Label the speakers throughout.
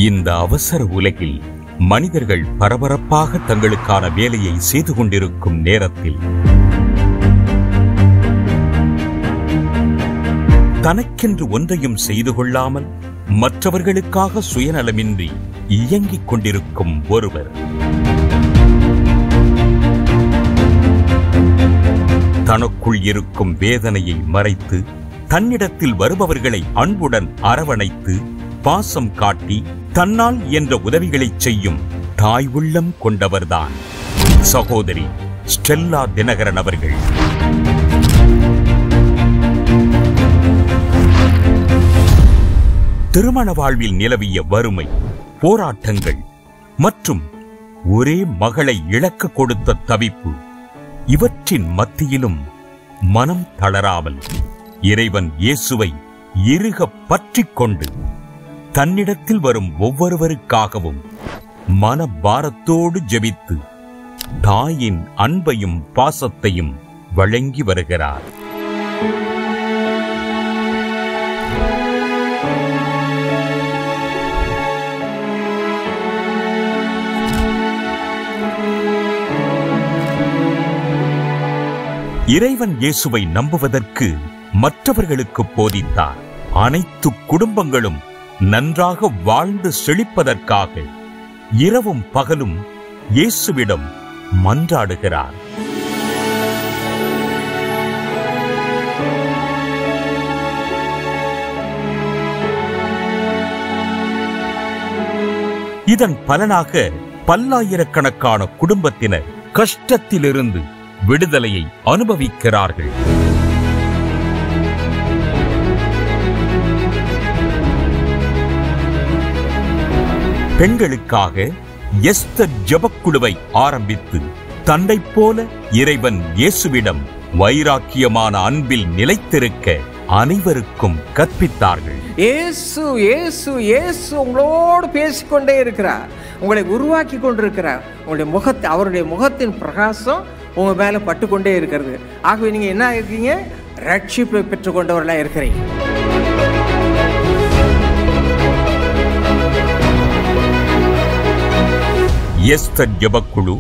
Speaker 1: இந்த அவசர உலகில் மனிதர்கள் பரபரப்பாக தங்களுக்கான வேலையை செய்து கொண்டிருக்கும் நேரத்தில் தனக்கென்று ஒன்றையும் செய்து கொள்ளாமல் மற்றவர்களுக்காக சுயநலமின்றி இயங்கிக் கொண்டிருக்கும் ஒருவர். தனக்குள் இருக்கும் வேதனையை மறைத்து தன்னிடத்தில் வருபவர்களை அன்புடன் அரவணைத்து பாசம் காட்டி தன்னால் என்ற உதவிகளை செய்யும் தாய் உள்ளம் கொண்டவர்தான் சகோதரி ஸ்டெல்லா தினகரன் அவர்கள். திருமண வாழ்வில் நிலவிய வறுமை, போராட்டங்கள் மற்றும் ஒரே மகளை இழக்க கொடுத்த தவிப்பு, இவற்றின் மத்தியிலும் மனம் தளராமல் இறைவன் இயேசுவை இறுக பற்றிக் கொண்டு தன்னிடத்தில் வரும் ஒவ்வொருவருக்காகவும் மன பாரத்தோடு ஜெபித்து தாயின் அன்பையும் பாசத்தையும் வழங்கி வருகிறார். இறைவன் இயேசுவை நம்புவதற்கு மற்றவர்களுக்கு போதித்தார். அனைத்து குடும்பங்களும் நன்றாக வாழ்ந்து செழிப்பதற்காக இரவும் பகலும் இயேசுவிடம் மன்றாடுகிறார். இதன் பலனாக பல்லாயிரக்கணக்கான குடும்பத்தினர் கஷ்டத்திலிருந்து விடுதலையை அனுபவிக்கிறார்கள். பெண்களுக்காக எஸ்தர் ஜெபக்குழுவை ஆரம்பித்து தன்னை போல இறைவன் இயேசுவிடம் வைராக்கியமான அன்பில் நிலைத்திருக்க அனைவருக்கும் கற்பித்தார்கள்.
Speaker 2: இயேசு இயேசு இயேசு உங்களோடு பேசிக்கொண்டே இருக்கிறார், உங்களை உருவாக்கி கொண்டிருக்கிறார். உங்களுடைய அவருடைய முகத்தின் பிரகாசம் உங்க மேல பட்டுக்கொண்டே இருக்கிறது. ஆகவே நீங்க என்ன இருக்கீங்க? ரட்சிப்பை பெற்றுக்கொண்டவர்களா இருக்கிறீங்க.
Speaker 1: எஸ்தர் ஜெபக்குழு,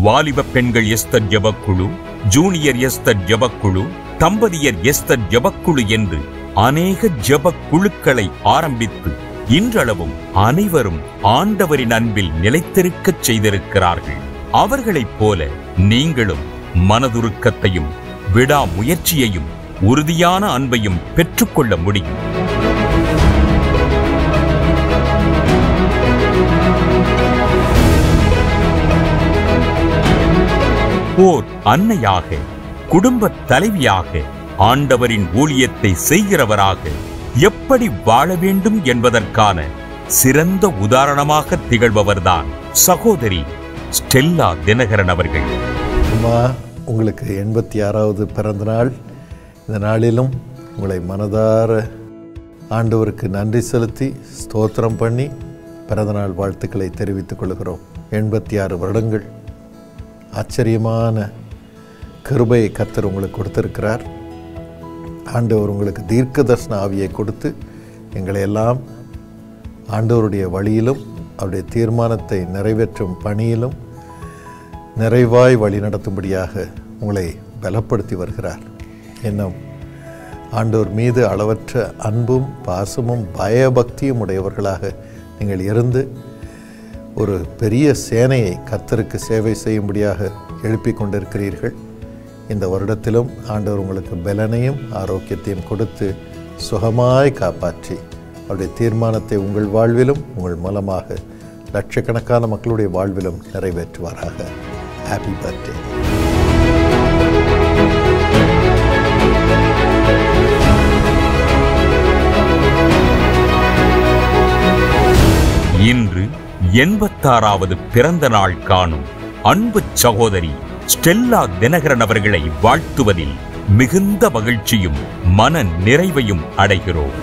Speaker 1: வாலிப பெண்கள் எஸ்தர் ஜெபக்குழு, ஜூனியர் எஸ்தர் ஜெபக்குழு, தம்பதியர் எஸ்தர் ஜெபக்குழு என்று அநேக ஜெபக்குழுக்களை ஆரம்பித்து இன்றளவும் அனைவரும் ஆண்டவரின் அன்பில் நிலைத்திருக்கச் செய்திருக்கிறார்கள். அவர்களைப் போல நீங்களும் மனதுருக்கத்தையும் விடாமுயற்சியையும் உறுதியான அன்பையும் பெற்றுக்கொள்ள முடியும். ஓர் அன்னையாக, குடும்ப தலைவியாக, ஆண்டவரின் ஊழியத்தை செய்கிறவராக எப்படி வாழ வேண்டும் என்பதற்கான சிறந்த உதாரணமாக திகழ்பவர்தான் சகோதரி ஸ்டெல்லா தினகரன் அவர்கள்.
Speaker 3: அம்மா, உங்களுக்கு 86வது பிறந்த நாள். இந்த நாளிலும் உங்களை மனதார ஆண்டவருக்கு நன்றி செலுத்தி ஸ்தோத்திரம் பண்ணி பிறந்தநாள் வாழ்த்துக்களை தெரிவித்துக் கொள்கிறோம். 86 வருடங்கள் ஆச்சரியமான கிருபையை கர்த்தர் உங்களுக்கு கொடுத்திருக்கிறார். ஆண்டவர் உங்களுக்கு தீர்க்க தரிசன ஆவியை கொடுத்து எங்களை எல்லாம் ஆண்டவருடைய வழியிலும் அவருடைய தீர்மானத்தை நிறைவேற்றும் பணியிலும் நிறைவாய் வழி நடத்தும்படியாக உங்களை பலப்படுத்தி வருகிறார். இன்னும் ஆண்டவர் மீது அளவற்ற அன்பும் பாசமும் பயபக்தியும் உடையவர்களாக நீங்கள் இருந்து ஒரு பெரிய சேனையை கர்த்தருக்கு சேவை செய்யும்படியாக எழுப்பிக் கொண்டிருக்கிறீர்கள். இந்த வருடத்திலும் ஆண்டவர் உங்களுக்கு பலனையும் ஆரோக்கியத்தையும் கொடுத்து சுகமாய் காப்பாற்றி அவருடைய தீர்மானத்தை உங்கள் வாழ்விலும் உங்கள் மூலமாக லட்சக்கணக்கான மக்களுடைய வாழ்விலும் நிறைவேற்றுவாராக. Happy birthday.
Speaker 1: இன்று 86வது பிறந்த நாள் காணும் அன்பு சகோதரி ஸ்டெல்லா தினகரன் அவர்களை வாழ்த்துவதில் மிகுந்த மகிழ்ச்சியும் மன நிறைவையும் அடைகிறோம்.